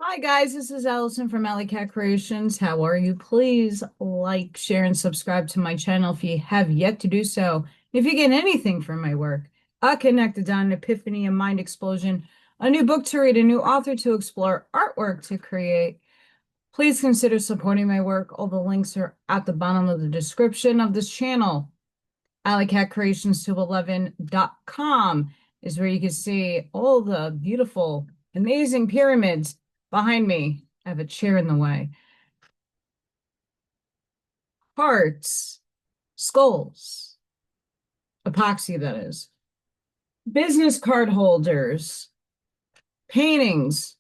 Hi guys, this is Allison from Alley Cat Creations. How are you? Please like, share, and subscribe to my channel if you have yet to do so. If you get anything from my work, a connected on an epiphany, a mind explosion, a new book to read, a new author to explore, artwork to create, please consider supporting my work. All the links are at the bottom of the description of this channel. AlleyCatCreations211.com is where you can see all the beautiful, amazing pyramids behind me. I have a chair in the way. Hearts, skulls, epoxy, that is. Business card holders, paintings,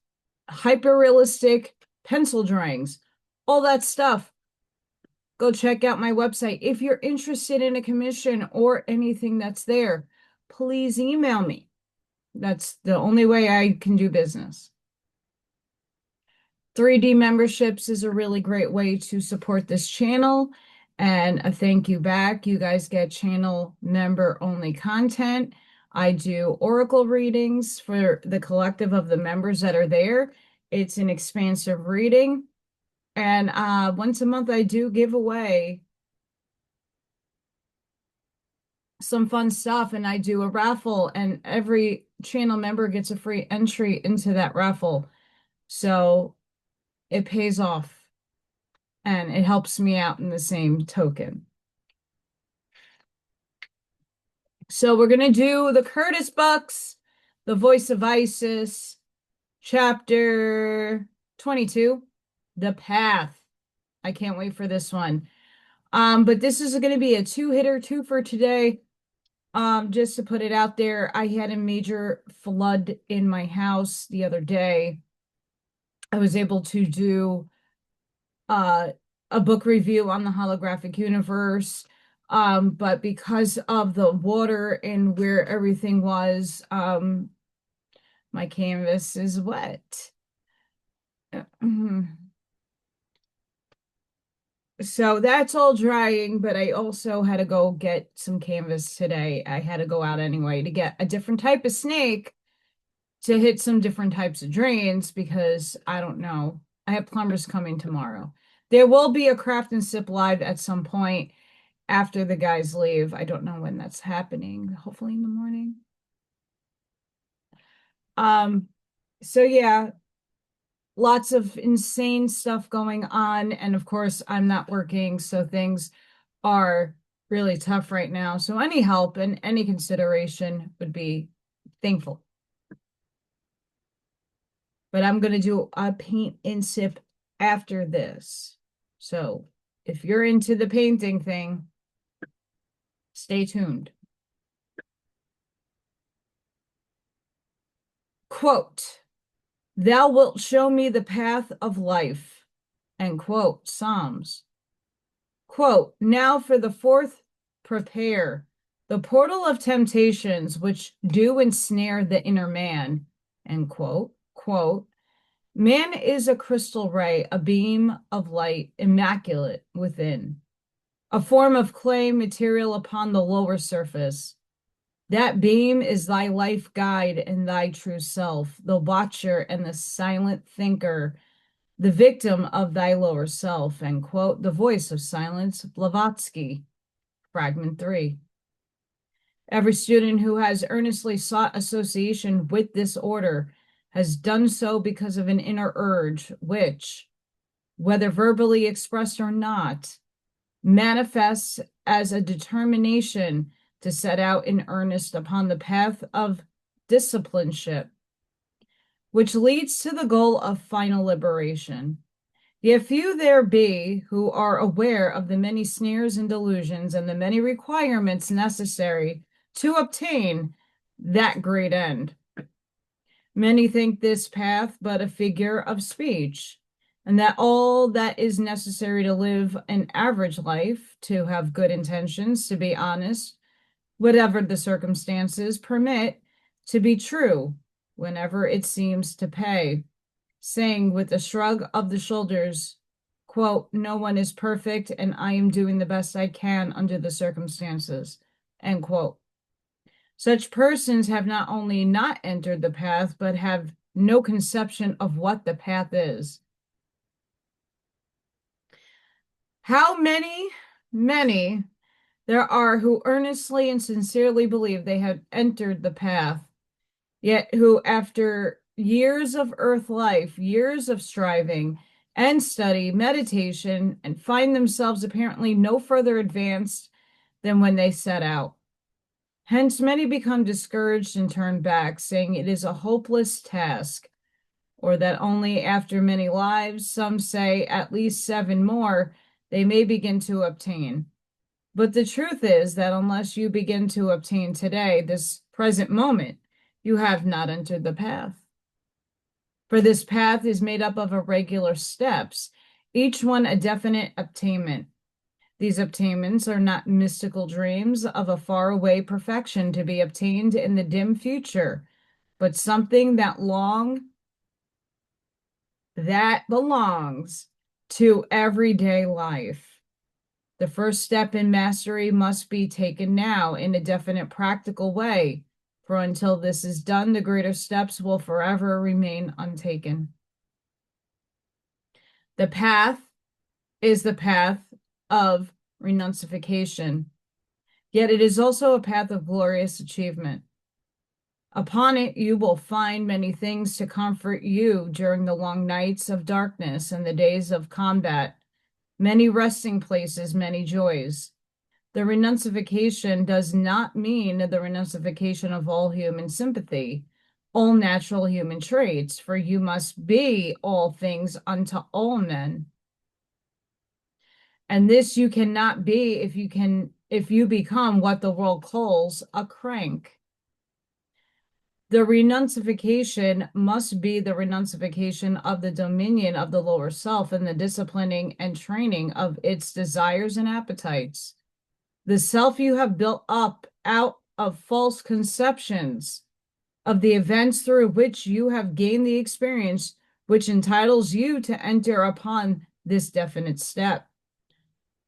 hyper-realistic pencil drawings, all that stuff. Go check out my website. If you're interested in a commission or anything that's there, please email me. That's the only way I can do business. 3D memberships is a really great way to support this channel. And a thank you back. You guys get channel member only content. I do oracle readings for the collective of the members that are there. It's an expansive reading. And once a month, I do give away some fun stuff, and I do a raffle, and every channel member gets a free entry into that raffle. So it pays off and it helps me out in the same token. So we're going to do the Curtis Bucks, The Voice of Isis, chapter 22, The Path. I can't wait for this one. But this is going to be a two-hitter, two for today. Just to put it out there, I had a major flood in my house the other day. I was able to do a book review on the holographic universe. But because of the water and where everything was, my canvas is wet. So that's all drying, but I also had to go get some canvas today. I had to go out anyway to get a different type of snake to hit some different types of drains because I don't know. I have plumbers coming tomorrow. There will be a Craft and Sip live at some point after the guys leave. I don't know when that's happening. Hopefully in the morning. So yeah, lots of insane stuff going on. And of course, I'm not working, so things are really tough right now. So any help and any consideration would be thankful. But I'm going to do a paint and sip after this. So if you're into the painting thing, stay tuned. Quote, "Thou wilt show me the path of life." End quote. Psalms. Quote, "Now for the fourth, prepare the portal of temptations which do ensnare the inner man." End quote. Quote, "Man is a crystal ray, a beam of light, immaculate within, a form of clay material upon the lower surface. That beam is thy life guide and thy true self, the watcher and the silent thinker, the victim of thy lower self." End quote. The Voice of Silence, Blavatsky, Fragment 3. Every student who has earnestly sought association with this order has done so because of an inner urge, which, whether verbally expressed or not, manifests as a determination to set out in earnest upon the path of discipleship, which leads to the goal of final liberation. Yet few there be who are aware of the many snares and delusions and the many requirements necessary to obtain that great end. Many think this path but a figure of speech, and that all that is necessary to live an average life, to have good intentions, to be honest, whatever the circumstances permit, to be true whenever it seems to pay, saying with a shrug of the shoulders, quote, "No one is perfect, and I am doing the best I can under the circumstances," end quote. Such persons have not only not entered the path, but have no conception of what the path is. How many there are who earnestly and sincerely believe they have entered the path, yet who, after years of earth life, years of striving and study, meditation, and find themselves apparently no further advanced than when they set out. Hence, many become discouraged and turn back, saying it is a hopeless task, or that only after many lives, some say at least 7 more, they may begin to obtain. But the truth is that unless you begin to obtain today, this present moment, you have not entered the path. For this path is made up of irregular steps, each one a definite attainment. These attainments are not mystical dreams of a faraway perfection to be obtained in the dim future, but something that belongs to everyday life. The first step in mastery must be taken now in a definite practical way, for until this is done, the greater steps will forever remain untaken. The path is the path of renunciation, yet it is also a path of glorious achievement. Upon it, you will find many things to comfort you during the long nights of darkness and the days of combat, many resting places, many joys. The renunciation does not mean the renunciation of all human sympathy, all natural human traits, for you must be all things unto all men. And this you cannot be if you become what the world calls a crank. The renunciation must be the renunciation of the dominion of the lower self and the disciplining and training of its desires and appetites. The self you have built up out of false conceptions of the events through which you have gained the experience, which entitles you to enter upon this definite step.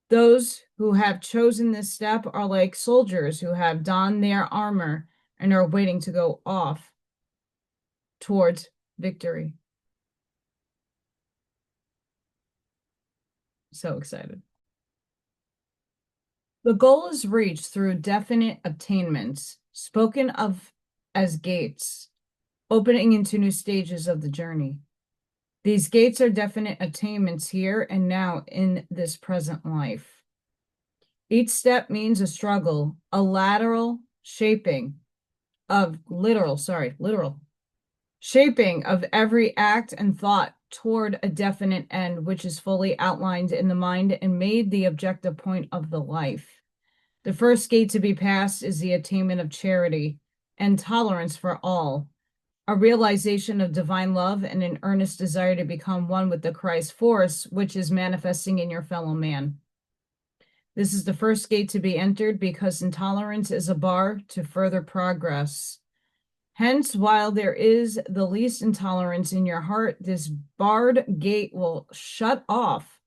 Those who have chosen this step are like soldiers who have donned their armor and are waiting to go off towards victory. So excited. The goal is reached through definite attainments, spoken of as gates, opening into new stages of the journey. These gates are definite attainments here and now in this present life. Each step means a struggle, a lateral shaping of literal shaping of every act and thought toward a definite end, which is fully outlined in the mind and made the objective point of the life. The first gate to be passed is the attainment of charity and tolerance for all, a realization of divine love and an earnest desire to become one with the Christ force, which is manifesting in your fellow man. This is the first gate to be entered because intolerance is a bar to further progress. Hence, while there is the least intolerance in your heart, this barred gate will shut off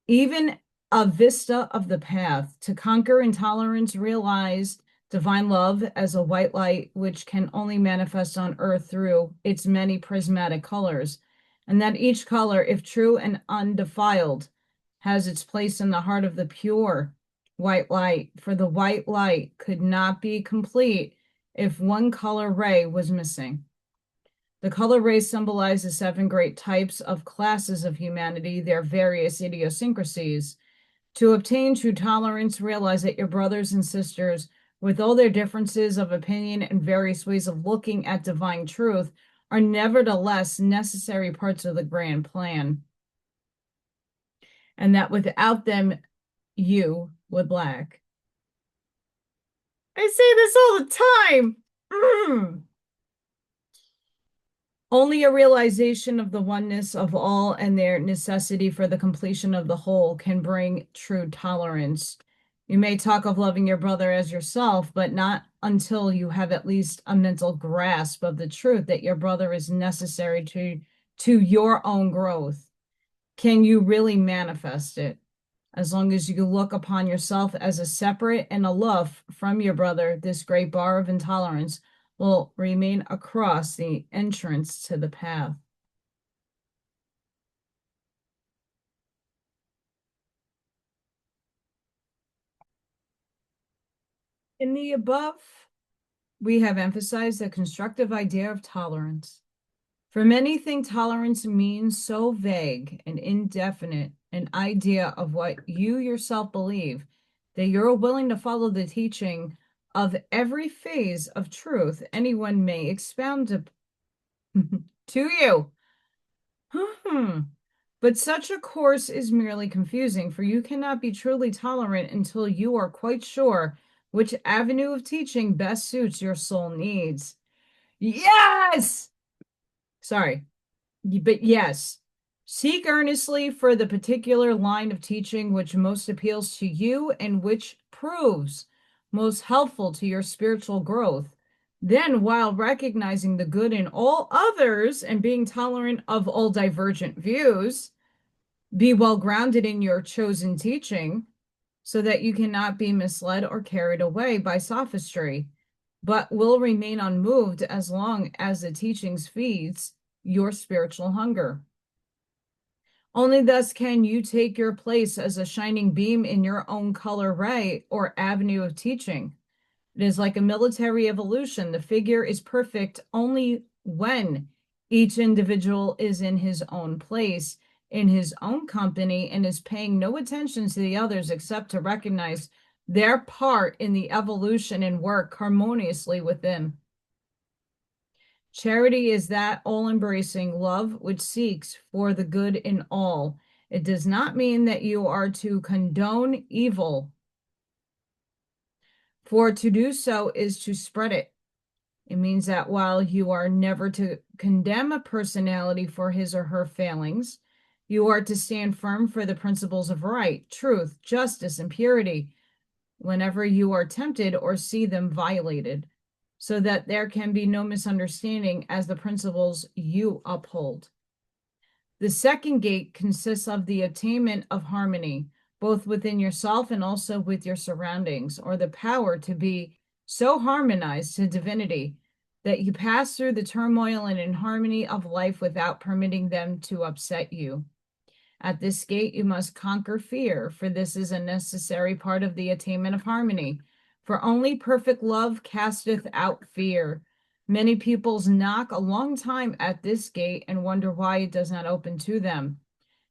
even a vista of the path. To conquer intolerance, realize divine love as a white light, which can only manifest on earth through its many prismatic colors, and that each color, if true and undefiled, has its place in the heart of the pure white light, for the white light could not be complete if one color ray was missing. The color rays symbolize the 7 great types of classes of humanity, their various idiosyncrasies. To obtain true tolerance, realize that your brothers and sisters, with all their differences of opinion and various ways of looking at divine truth, are nevertheless necessary parts of the grand plan, and that without them, you would lack. I say this all the time. Only a realization of the oneness of all and their necessity for the completion of the whole can bring true tolerance. You may talk of loving your brother as yourself, but not until you have at least a mental grasp of the truth that your brother is necessary to your own growth. Can you really manifest it? As long as you look upon yourself as a separate and aloof from your brother, this great bar of intolerance will remain across the entrance to the path. In the above, we have emphasized the constructive idea of tolerance. For many, think tolerance means so vague and indefinite an idea of what you yourself believe that you're willing to follow the teaching of every phase of truth anyone may expound to you. But such a course is merely confusing, for you cannot be truly tolerant until you are quite sure which avenue of teaching best suits your soul needs. Yes! Sorry. But yes, seek earnestly for the particular line of teaching which most appeals to you and which proves most helpful to your spiritual growth. Then, while recognizing the good in all others and being tolerant of all divergent views, be well grounded in your chosen teaching so that you cannot be misled or carried away by sophistry, but will remain unmoved as long as the teachings feeds your spiritual hunger. Only thus can you take your place as a shining beam in your own color ray or avenue of teaching. It is like a military evolution. The figure is perfect only when each individual is in his own place, in his own company, and is paying no attention to the others except to recognize their part in the evolution and work harmoniously with them. Charity is that all-embracing love which seeks for the good in all. It does not mean that you are to condone evil, for to do so is to spread it. It means that while you are never to condemn a personality for his or her failings, you are to stand firm for the principles of right, truth, justice, and purity whenever you are tempted or see them violated, so that there can be no misunderstanding as the principles you uphold. The second gate consists of the attainment of harmony, both within yourself and also with your surroundings, or the power to be so harmonized to divinity that you pass through the turmoil and inharmony of life without permitting them to upset you. At this gate, you must conquer fear, for this is a necessary part of the attainment of harmony. For only perfect love casteth out fear. Many pupils knock a long time at this gate and wonder why it does not open to them.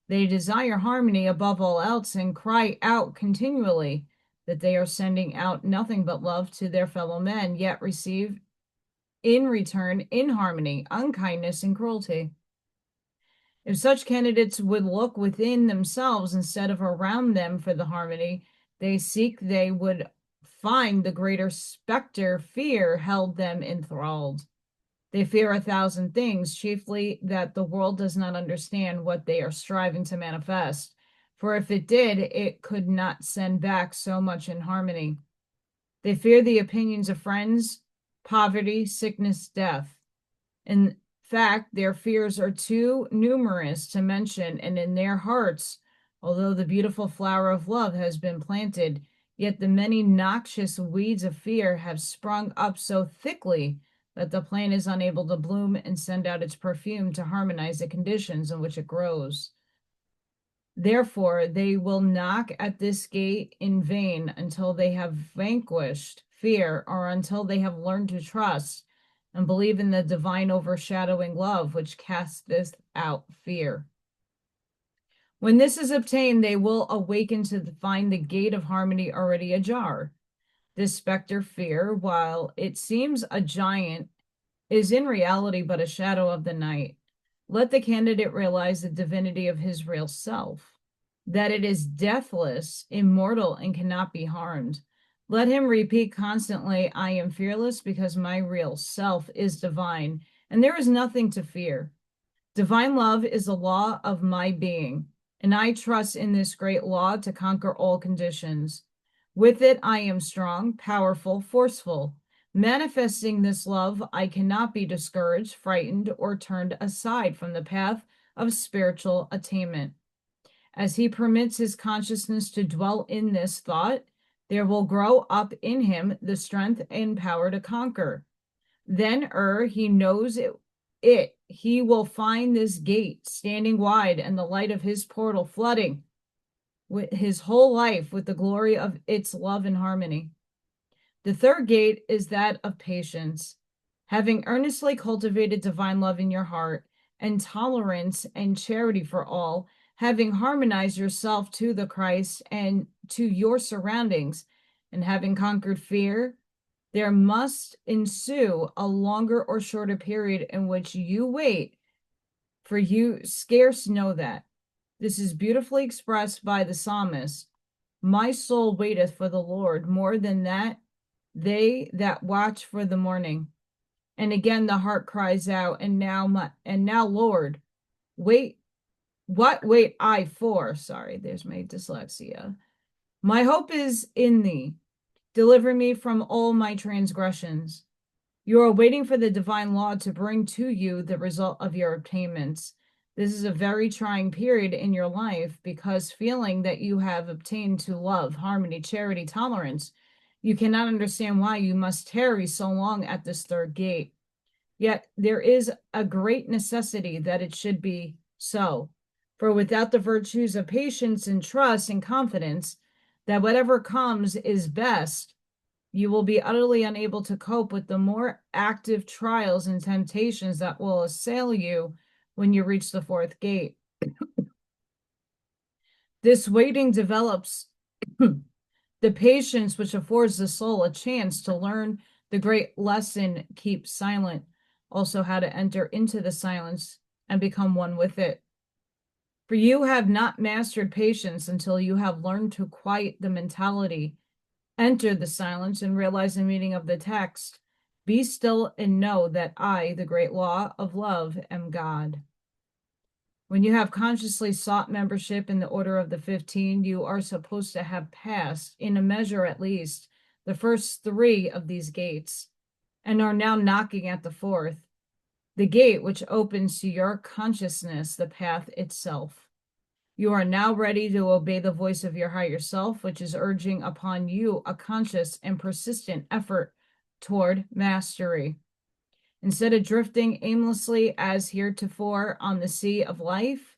They desire harmony above all else and cry out continually that they are sending out nothing but love to their fellow men, yet receive in return inharmony, unkindness, and cruelty. If such candidates would look within themselves instead of around them for the harmony they seek, they would find the greater specter fear held them enthralled. They fear 1,000 things, chiefly that the world does not understand what they are striving to manifest. For if it did, it could not send back so much inharmony. They fear the opinions of friends, poverty, sickness, death. In fact, their fears are too numerous to mention, and in their hearts, although the beautiful flower of love has been planted, yet the many noxious weeds of fear have sprung up so thickly that the plant is unable to bloom and send out its perfume to harmonize the conditions in which it grows. Therefore, they will knock at this gate in vain until they have vanquished fear, or until they have learned to trust and believe in the divine overshadowing love which casteth out fear. When this is obtained, they will awaken to find the gate of harmony already ajar. This specter fear, while it seems a giant, is in reality but a shadow of the night. Let the candidate realize the divinity of his real self, that it is deathless, immortal, and cannot be harmed. Let him repeat constantly, I am fearless because my real self is divine, and there is nothing to fear. Divine love is the law of my being, and I trust in this great law to conquer all conditions. With it, I am strong, powerful, forceful. Manifesting this love, I cannot be discouraged, frightened, or turned aside from the path of spiritual attainment. As he permits his consciousness to dwell in this thought, there will grow up in him the strength and power to conquer. Then he knows he will find this gate standing wide and the light of his portal flooding with his whole life with the glory of its love and harmony. The third gate is that of patience. Having earnestly cultivated divine love in your heart and tolerance and charity for all, having harmonized yourself to the Christ and to your surroundings, and having conquered fear, there must ensue a longer or shorter period in which you wait, for you scarce know that. This is beautifully expressed by the psalmist. My soul waiteth for the Lord more than that they that watch for the morning. And again the heart cries out, and now Lord, wait, what wait I for? Sorry, there's my dyslexia. My hope is in thee. Deliver me from all my transgressions. You are waiting for the divine law to bring to you the result of your attainments. This is a very trying period in your life because feeling that you have obtained to love, harmony, charity, tolerance, you cannot understand why you must tarry so long at this third gate. Yet there is a great necessity that it should be so. For without the virtues of patience and trust and confidence that whatever comes is best, you will be utterly unable to cope with the more active trials and temptations that will assail you when you reach the fourth gate. This waiting develops the patience which affords the soul a chance to learn the great lesson, keep silent, also how to enter into the silence and become one with it. For you have not mastered patience until you have learned to quiet the mentality, enter the silence, and realize the meaning of the text. Be still and know that I, the great law of love, am God. When you have consciously sought membership in the Order of the 15, you are supposed to have passed, in a measure at least, the first three of these gates, and are now knocking at the fourth, the gate which opens to your consciousness the path itself. You are now ready to obey the voice of your higher self, which is urging upon you a conscious and persistent effort toward mastery. Instead of drifting aimlessly as heretofore on the sea of life,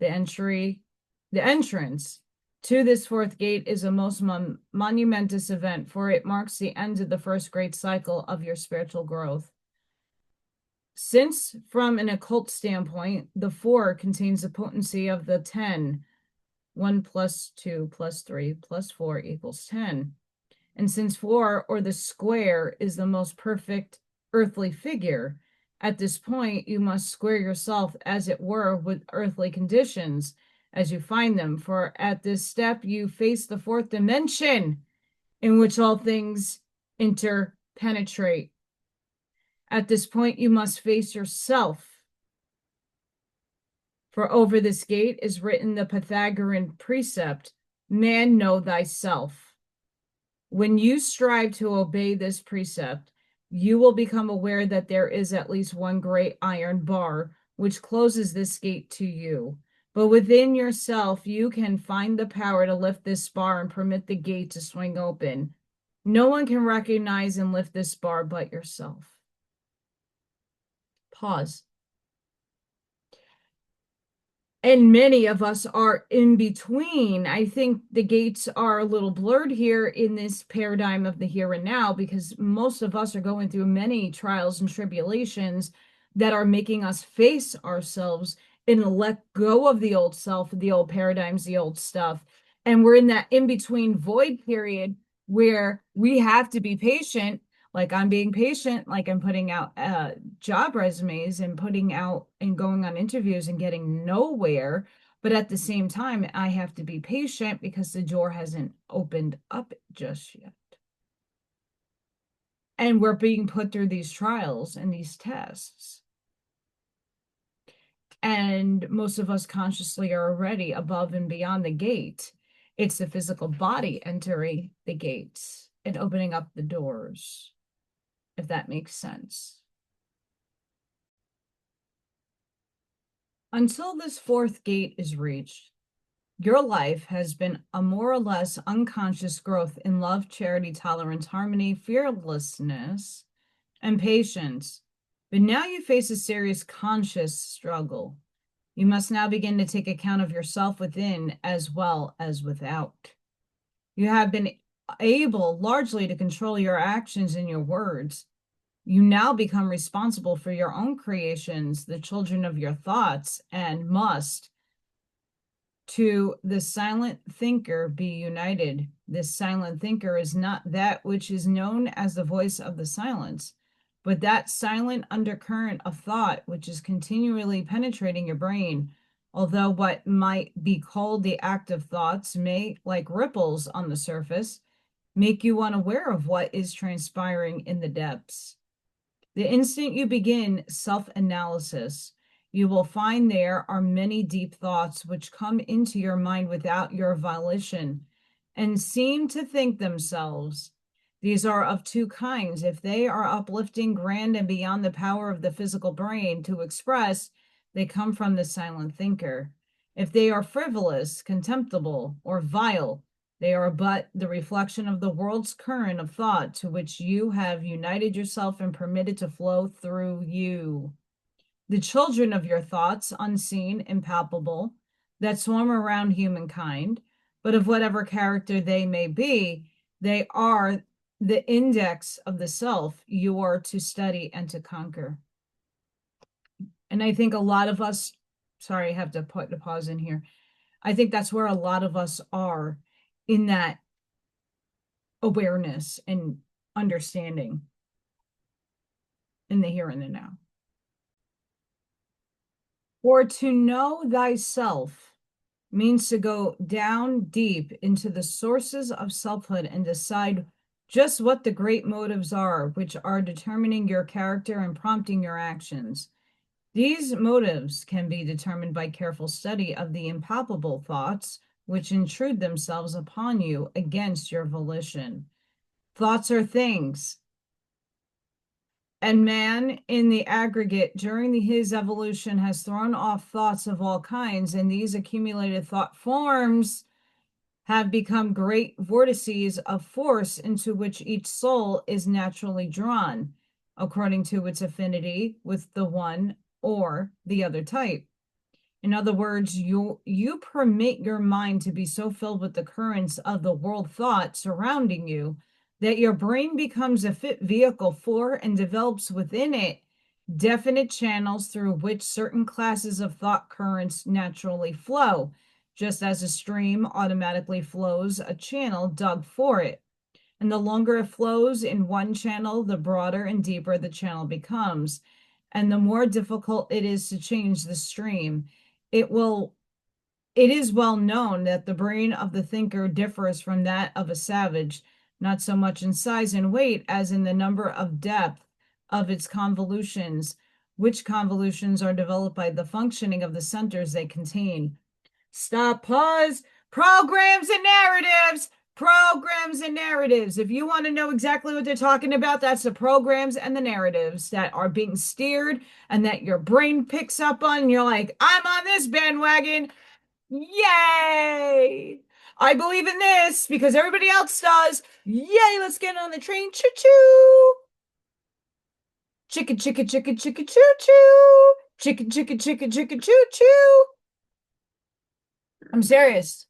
the entrance to this fourth gate is a most monumentous event, for it marks the end of the first great cycle of your spiritual growth. Since, from an occult standpoint, the 4 contains the potency of the 10, 1 plus 2 plus 3 plus 4 equals 10. And since 4, or the square, is the most perfect earthly figure, at this point you must square yourself, as it were, with earthly conditions as you find them. For at this step you face the 4th dimension, in which all things interpenetrate. At this point, you must face yourself. For over this gate is written the Pythagorean precept, man, know thyself. When you strive to obey this precept, you will become aware that there is at least one great iron bar which closes this gate to you. But within yourself, you can find the power to lift this bar and permit the gate to swing open. No one can recognize and lift this bar but yourself. Pause. And many of us are in between. I think the gates are a little blurred here in this paradigm of the here and now, because most of us are going through many trials and tribulations that are making us face ourselves and let go of the old self, the old paradigms, the old stuff. And we're in that in-between void period where we have to be patient. Like I'm being patient, like I'm putting out job resumes and putting out and going on interviews and getting nowhere. But at the same time, I have to be patient because the door hasn't opened up just yet. And we're being put through these trials and these tests. And most of us consciously are already above and beyond the gate. It's the physical body entering the gates and opening up the doors, if that makes sense. Until this 4th gate is reached, your life has been a more or less unconscious growth in love, charity, tolerance, harmony, fearlessness, and patience. But now you face a serious conscious struggle. You must now begin to take account of yourself within as well as without. You have been able largely to control your actions and your words. You now become responsible for your own creations, the children of your thoughts, and must, to the silent thinker, be united. This silent thinker is not that which is known as the voice of the silence, but that silent undercurrent of thought which is continually penetrating your brain. Although what might be called the active thoughts may, like ripples on the surface, make you unaware of what is transpiring in the depths. The instant you begin self-analysis, you will find there are many deep thoughts which come into your mind without your volition and seem to think themselves. These are of two kinds. If they are uplifting, grand, and beyond the power of the physical brain to express, they come from the silent thinker. If they are frivolous, contemptible, or vile, they are but the reflection of the world's current of thought to which you have united yourself and permitted to flow through you. The children of your thoughts, unseen, impalpable, that swarm around humankind, but of whatever character they may be, they are the index of the self you are to study and to conquer. And I think a lot of us, sorry, I have to put a pause in here. I think that's where a lot of us are in that awareness and understanding in the here and the now. For to know thyself means to go down deep into the sources of selfhood and decide just what the great motives are, which are determining your character and prompting your actions. These motives can be determined by careful study of the impalpable thoughts which intrude themselves upon you against your volition. Thoughts are things. And man, in the aggregate, during his evolution, has thrown off thoughts of all kinds, and these accumulated thought forms have become great vortices of force into which each soul is naturally drawn, according to its affinity with the one or the other type. In other words, you permit your mind to be so filled with the currents of the world thought surrounding you that your brain becomes a fit vehicle for and develops within it definite channels through which certain classes of thought currents naturally flow, just as a stream automatically flows a channel dug for it. And the longer it flows in one channel, the broader and deeper the channel becomes. And the more difficult it is to change the stream. It is well known that the brain of the thinker differs from that of a savage, not so much in size and weight as in the number of depth of its convolutions, which convolutions are developed by the functioning of the centers they contain. Stop, pause, programs and narratives. Programs and narratives. If you want to know exactly what they're talking about, that's the programs and the narratives that are being steered and that your brain picks up on. And you're like, I'm on this bandwagon. Yay! I believe in this because everybody else does. Yay, let's get on the train. Choo-choo. Chicka, chicka, chicka, chicka, choo-choo. Chicka, chicka, chicka, chicka, choo-choo. I'm serious.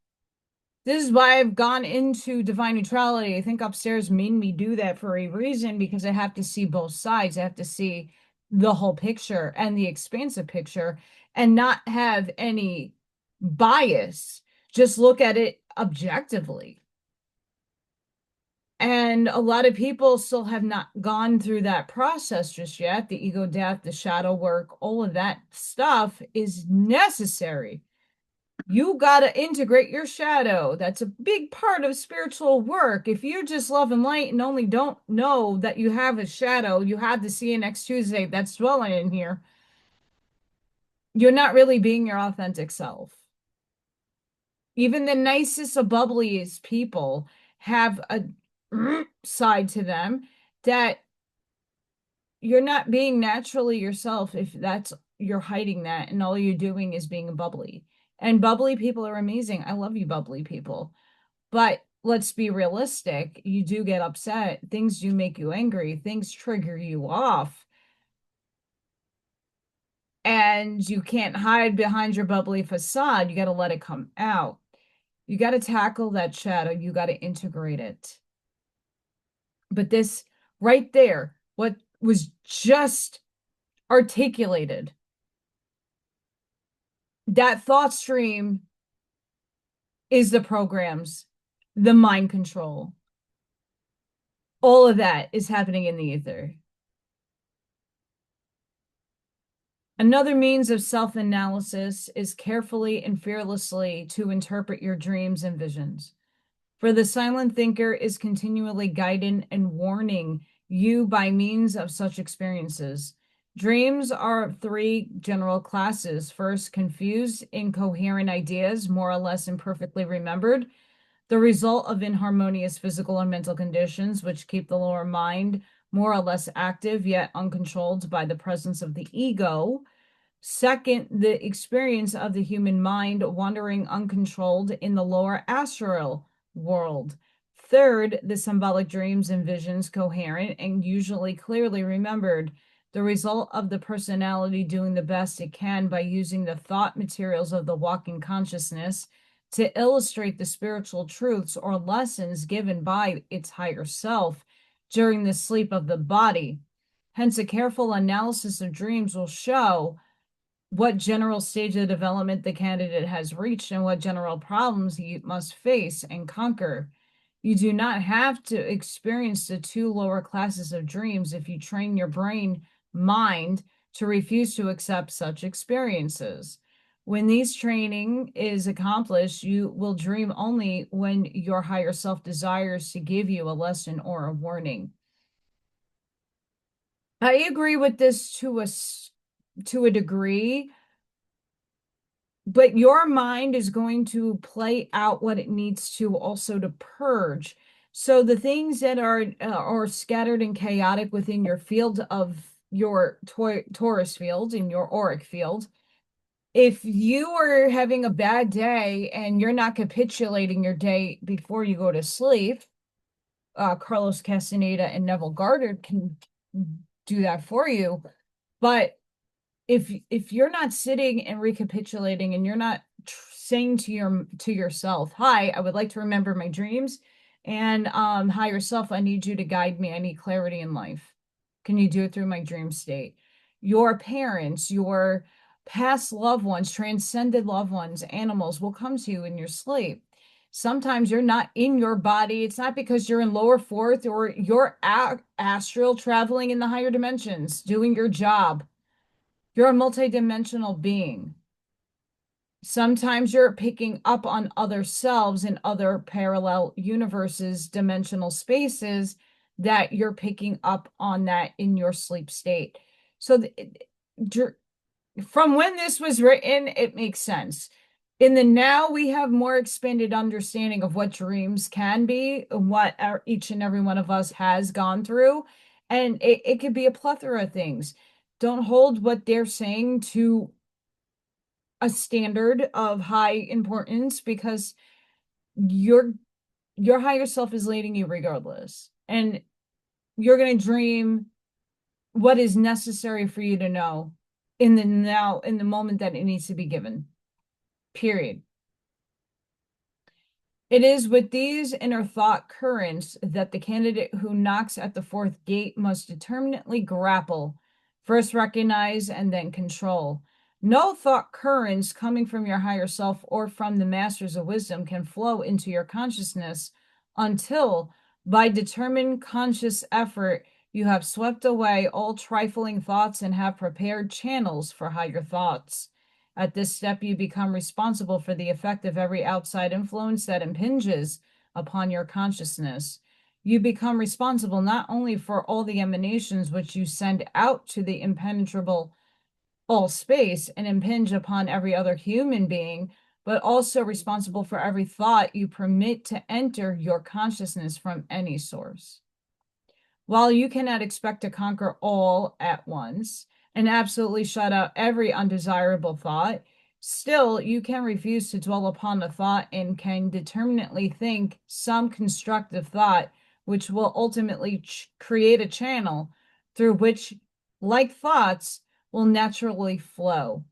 This is why I've gone into divine neutrality. I think upstairs made me do that for a reason, because I have to see both sides. I have to see the whole picture and the expansive picture and not have any bias. Just look at it objectively. And a lot of people still have not gone through that process just yet. The ego death, the shadow work, all of that stuff is necessary. You got to integrate your shadow. That's a big part of spiritual work. If you just love and light and only don't know that you have a shadow, you have to see it next Tuesday that's dwelling in here, you're not really being your authentic self. Even the nicest of bubbliest people have a side to them that you're not being naturally yourself if you're hiding that and all you're doing is being bubbly. And bubbly people are amazing. I love you, bubbly people. But let's be realistic. You do get upset. Things do make you angry. Things trigger you off. And you can't hide behind your bubbly facade. You got to let it come out. You got to tackle that shadow. You got to integrate it. But this right there, what was just articulated, that thought stream is the programs, the mind control. All of that is happening in the ether. Another means of self-analysis is carefully and fearlessly to interpret your dreams and visions. For the silent thinker is continually guiding and warning you by means of such experiences. Dreams are of three general classes. First, confused, incoherent ideas, more or less imperfectly remembered, the result of inharmonious physical and mental conditions, which keep the lower mind more or less active, yet uncontrolled by the presence of the ego. Second, the experience of the human mind wandering uncontrolled in the lower astral world. Third, the symbolic dreams and visions, coherent and usually clearly remembered, the result of the personality doing the best it can by using the thought materials of the walking consciousness to illustrate the spiritual truths or lessons given by its higher self during the sleep of the body. Hence, a careful analysis of dreams will show what general stage of development the candidate has reached and what general problems he must face and conquer. You do not have to experience the two lower classes of dreams if you train your mind to refuse to accept such experiences. When these training is accomplished, you will dream only when your higher self desires to give you a lesson or a warning. I agree with this to a degree, but your mind is going to play out what it needs to also to purge. So the things that are scattered and chaotic within your field of your Taurus field, in your auric field, if you are having a bad day and you're not capitulating your day before you go to sleep, Carlos Castaneda and Neville Goddard can do that for you. But if you're not sitting and recapitulating and you're not saying to yourself, hi, I would like to remember my dreams, and higher self, I need you to guide me. I need clarity in life. Can you do it through my dream state? Your parents, your past loved ones, transcended loved ones, animals will come to you in your sleep. Sometimes you're not in your body. It's not because you're in lower fourth or you're astral traveling in the higher dimensions, doing your job. You're a multidimensional being. Sometimes you're picking up on other selves in other parallel universes, dimensional spaces, that you're picking up on that in your sleep state. So from when this was written, it makes sense. In the now, we have more expanded understanding of what dreams can be, what each and every one of us has gone through. And it could be a plethora of things. Don't hold what they're saying to a standard of high importance, because your higher self is leading you regardless. And you're going to dream what is necessary for you to know in the now, in the moment that it needs to be given. Period. It is with these inner thought currents that the candidate who knocks at the fourth gate must determinately grapple, first recognize, and then control. No thought currents coming from your higher self or from the masters of wisdom can flow into your consciousness until, by determined conscious effort, you have swept away all trifling thoughts and have prepared channels for higher thoughts. At this step, you become responsible for the effect of every outside influence that impinges upon your consciousness. You become responsible not only for all the emanations which you send out to the impenetrable all space and impinge upon every other human being, but also responsible for every thought you permit to enter your consciousness from any source. While you cannot expect to conquer all at once and absolutely shut out every undesirable thought, Still, you can refuse to dwell upon the thought and can determinately think some constructive thought, which will ultimately create a channel through which, like thoughts, will naturally flow.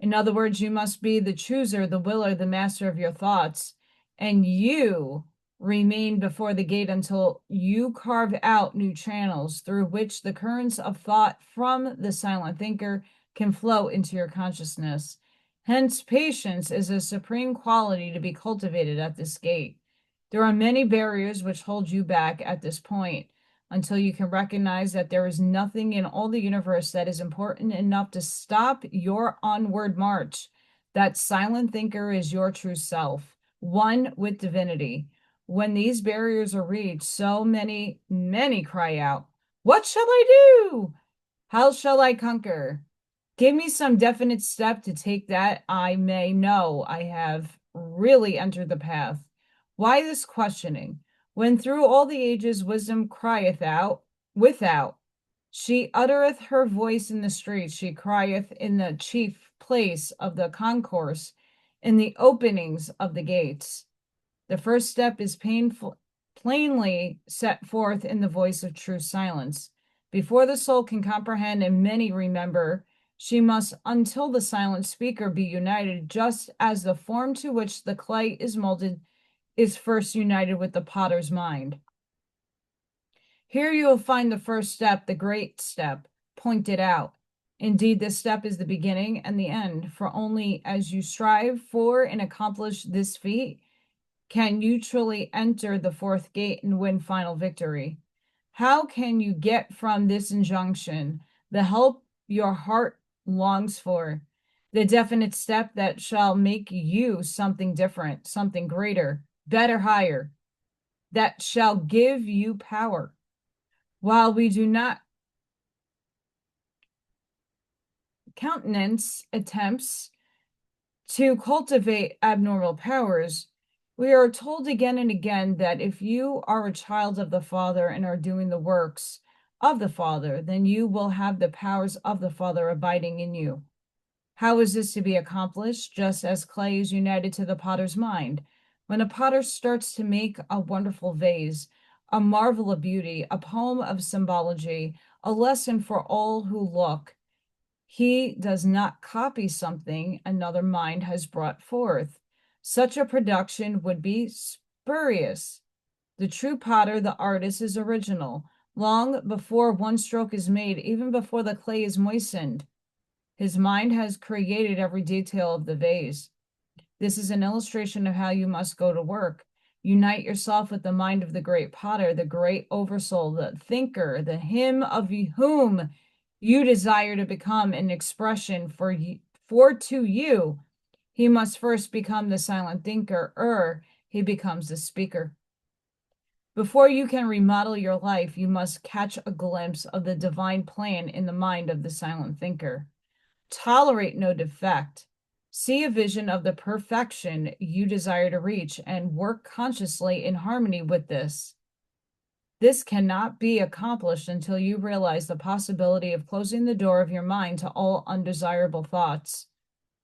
In other words, you must be the chooser, the willer, the master of your thoughts, and you remain before the gate until you carve out new channels through which the currents of thought from the silent thinker can flow into your consciousness. Hence, patience is a supreme quality to be cultivated at this gate. There are many barriers which hold you back at this point until you can recognize that there is nothing in all the universe that is important enough to stop your onward march. That silent thinker is your true self, one with divinity. When these barriers are reached, so many cry out, "What shall I do? How shall I conquer? Give me some definite step to take that I may know I have really entered the path." Why this questioning? When through all the ages wisdom crieth out, without, she uttereth her voice in the streets, she crieth in the chief place of the concourse, in the openings of the gates. The first step is plainly set forth in the voice of true silence. Before the soul can comprehend and many remember, she must, until the silent speaker be united, just as the form to which the clay is molded is first united with the potter's mind. Here you will find the first step, the great step, pointed out. Indeed, this step is the beginning and the end, for only as you strive for and accomplish this feat can you truly enter the fourth gate and win final victory. How can you get from this injunction the help your heart longs for, the definite step that shall make you something different, something greater, better, higher, that shall give you power? While we do not countenance attempts to cultivate abnormal powers, we are told again and again that if you are a child of the Father and are doing the works of the Father, then you will have the powers of the Father abiding in you. How is this to be accomplished? Just as clay is united to the potter's mind. When a potter starts to make a wonderful vase, a marvel of beauty, a poem of symbology, a lesson for all who look, he does not copy something another mind has brought forth. Such a production would be spurious. The true potter, the artist, is original. Long before one stroke is made, even before the clay is moistened, his mind has created every detail of the vase. This is an illustration of how you must go to work. Unite yourself with the mind of the great potter, the great oversoul, the thinker, the him of whom you desire to become an expression for to you. He must first become the silent thinker, he becomes the speaker. Before you can remodel your life, you must catch a glimpse of the divine plan in the mind of the silent thinker. Tolerate no defect. See a vision of the perfection you desire to reach and work consciously in harmony with this. This cannot be accomplished until you realize the possibility of closing the door of your mind to all undesirable thoughts.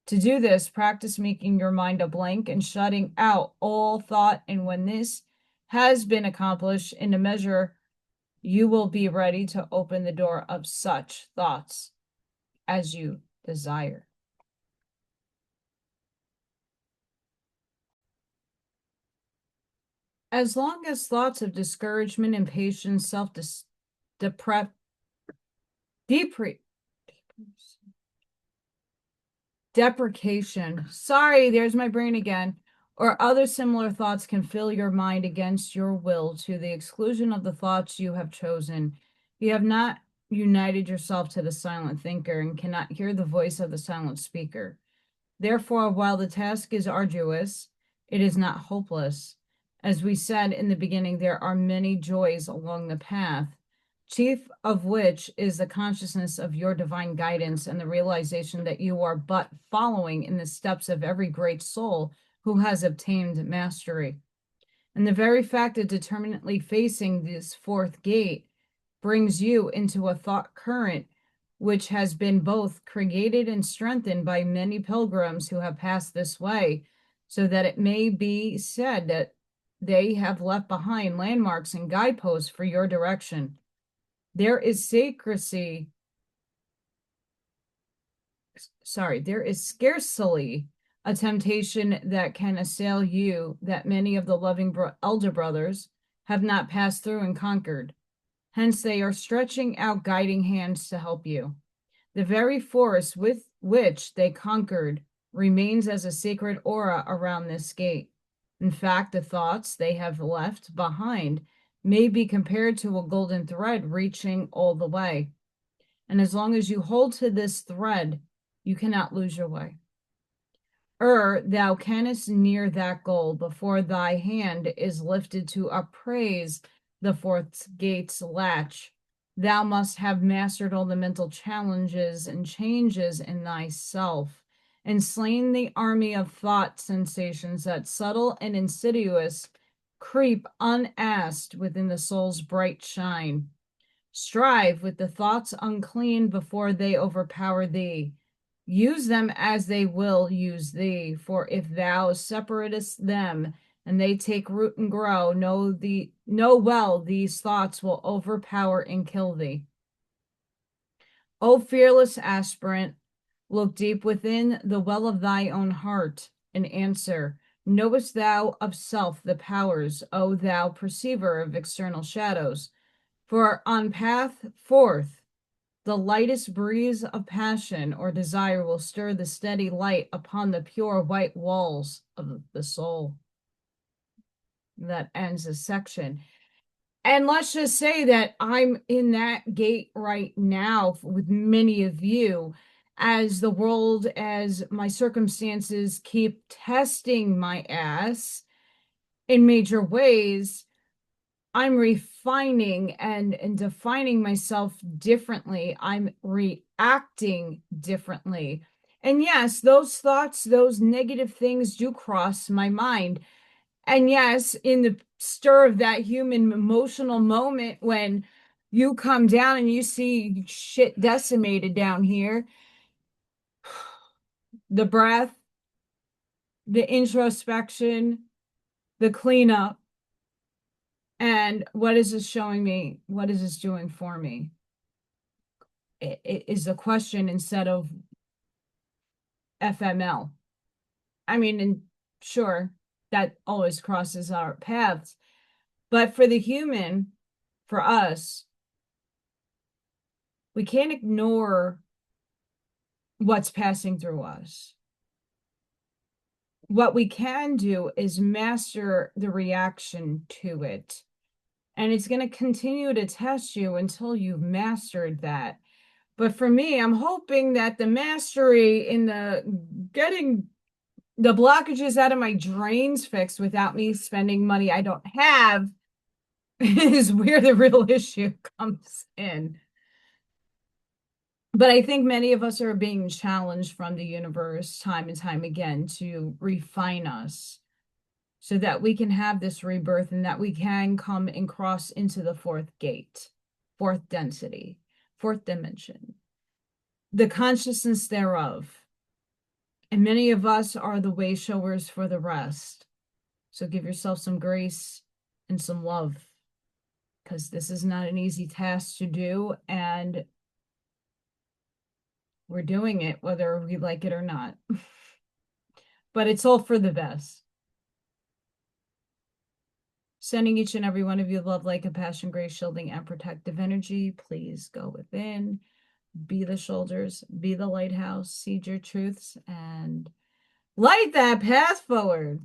To do this, practice making your mind a blank and shutting out all thought, and when this has been accomplished in a measure, you will be ready to open the door of such thoughts as you desire. As long as thoughts of discouragement, impatience, deprecation, sorry, there's my brain again, or other similar thoughts can fill your mind against your will to the exclusion of the thoughts you have chosen, you have not united yourself to the silent thinker and cannot hear the voice of the silent speaker. Therefore, while the task is arduous, it is not hopeless. As we said in the beginning, there are many joys along the path, chief of which is the consciousness of your divine guidance and the realization that you are but following in the steps of every great soul who has obtained mastery. And the very fact of determinately facing this fourth gate brings you into a thought current which has been both created and strengthened by many pilgrims who have passed this way, so that it may be said that they have left behind landmarks and guideposts for your direction. There is scarcely a temptation that can assail you that many of the loving elder brothers have not passed through and conquered. Hence, they are stretching out guiding hands to help you. The very force with which they conquered remains as a sacred aura around this gate. In fact, the thoughts they have left behind may be compared to a golden thread reaching all the way. And as long as you hold to this thread, you cannot lose your way. Thou canst near that goal before thy hand is lifted to upraise the fourth gate's latch. Thou must have mastered all the mental challenges and changes in thyself, and slain the army of thought sensations that subtle and insidious creep unasked within the soul's bright shine. Strive with the thoughts unclean before they overpower thee. Use them as they will use thee, for if thou separatest them and they take root and grow, know well these thoughts will overpower and kill thee. O fearless aspirant, look deep within the well of thy own heart and answer, knowest thou of self the powers, O thou perceiver of external shadows? For on path forth, the lightest breeze of passion or desire will stir the steady light upon the pure white walls of the soul. That ends this section. And let's just say that I'm in that gate right now with many of you, as the world, as my circumstances keep testing my ass in major ways. I'm refining and defining myself differently. I'm reacting differently. And yes, those thoughts, those negative things do cross my mind. And yes, in the stir of that human emotional moment when you come down and you see shit decimated down here, the breath, the introspection, the cleanup, and what is this showing me? What is this doing for me? It is the question instead of FML. I mean, and sure, that always crosses our paths. But for the human, for us, we can't ignore what's passing through us. What we can do is master the reaction to it. And it's going to continue to test you until you've mastered that. But for me, I'm hoping that the mastery in the getting the blockages out of my drains fixed without me spending money I don't have is where the real issue comes in. But I think many of us are being challenged from the universe time and time again to refine us so that we can have this rebirth and that we can come and cross into the fourth gate, fourth density, fourth dimension, the consciousness thereof. And many of us are the way showers for the rest. So give yourself some grace and some love, because this is not an easy task to do. And we're doing it whether we like it or not. But it's all for the best. Sending each and every one of you love, light, compassion, grace, shielding, and protective energy. Please go within, be the shoulders, be the lighthouse, seed your truths, and light that path forward.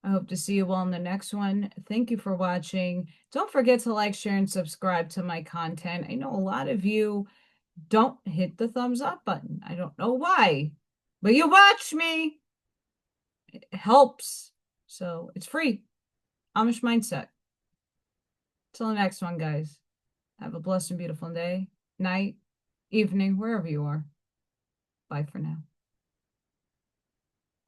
I hope to see you all in the next one. Thank you for watching. Don't forget to like, share, and subscribe to my content. I know a lot of you don't hit the thumbs up button. I don't know why, but you watch me. It helps. So it's free. Amish Mindset. Till the next one, guys. Have a blessed and beautiful day, night, evening, wherever you are. Bye for now.